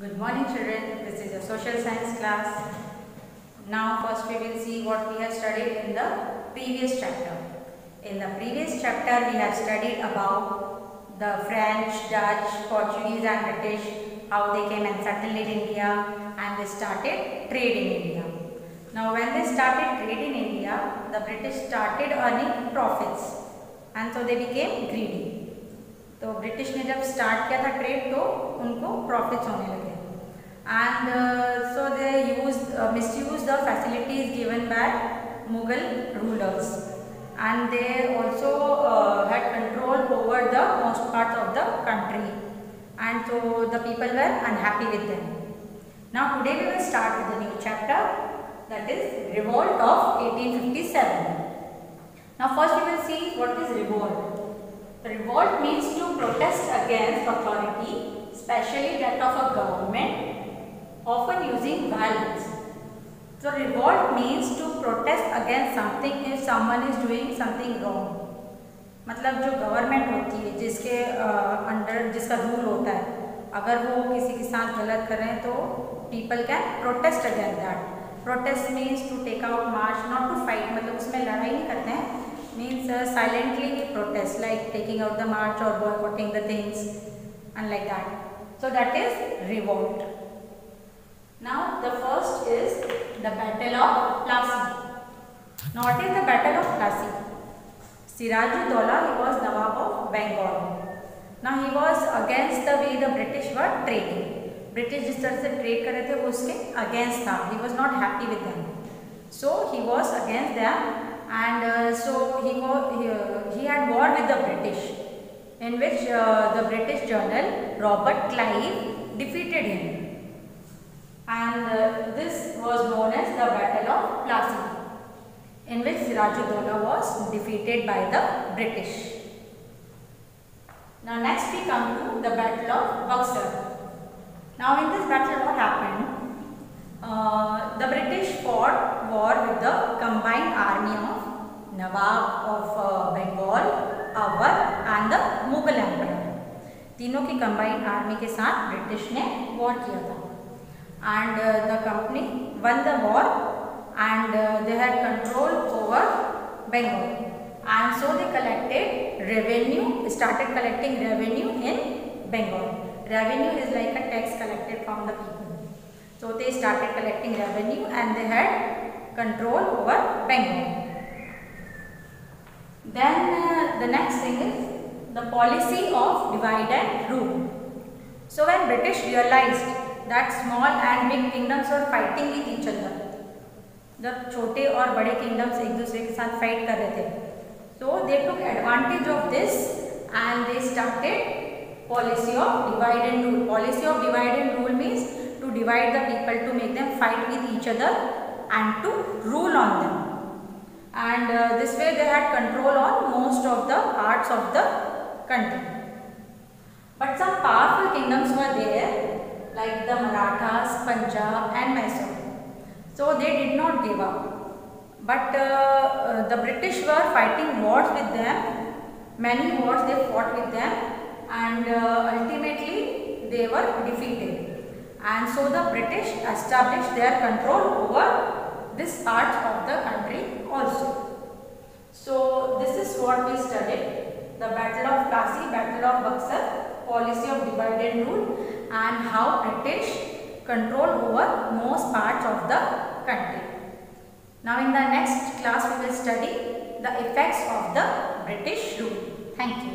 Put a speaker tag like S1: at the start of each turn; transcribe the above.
S1: Good morning children, this is a social science class. Now first we will see what we have studied in the previous chapter. In the previous chapter we have studied about the French, Dutch, Portuguese and British, how they came and settled in India and they started trade in India. Now when they started trade in India, the British started earning profits and so they became greedy. तो British ने जब start किया था trade तो उनको profits होने लगे and so they misuse the facilities given by Mughal rulers and they also had control over the most parts of the country and so the people were unhappy with them. Now today we will start with the new chapter that is revolt of 1857. Now first we will see what is revolt. The revolt means to protest against authority, especially that of a government, often using violence. So revolt means to protest against something if someone is doing something wrong. मतलब जो government होती है जिसके under जिसका rule होता है, अगर वो किसी के साथ गलत कर रहे हैं तो people can protest against that. Protest means to take out march, not to fight. मतलब उसमें लड़ाई नहीं करते हैं. Means silently we protest, like taking out the march or boycotting the things and like that. So that is revolt. Now the first is the Battle of Plassey. Now what is the Battle of Plassey? Siraj-ud-Daulah, he was Nawab of Bengal. Now he was against the way the British were trading. British जिस तरह से trade कर रहे थे वो उसके against था. He was not happy with them. So he was against them. And so he had war with the British, in which the British general Robert Clive defeated him, and this was known as the Battle of Plassey, in which Siraj-ud-Daulah was defeated by the British. Now next we come to the Battle of Buxar. Now in this battle what happened? The British fought war with the combined army of Nawab of Bengal, Awadh and the Mughal Emperor. तीनों की combined army के साथ British ने war किया था. And the company won the war and they had control over Bengal. And so they collected revenue, started collecting revenue in Bengal. Revenue is like a tax collected from the people. So they started collecting revenue and they had control over Bengal. Then the next thing is the policy of divide and rule. So when British realized that small and big kingdoms were fighting with each other, जब छोटे और बड़े kingdoms एक दूसरे के साथ fight कर रहे थे, so they took advantage of this and they started policy of divide and rule. Policy of divide and rule means to divide the people, to make them fight with each other and to rule on them. And this way they had control on most of the parts of the country. But some powerful kingdoms were there, like the Marathas, Punjab and Mysore. So they did not give up. But the British were fighting wars with them. Many wars they fought with them, and ultimately they were defeated. And so the British established their control over this part of the country also. So this is what we studied: the Battle of Plassey, Battle of Buxar, policy of divide and rule, and how British control over most parts of the country. Now in the next class we will study the effects of the British rule. Thank you.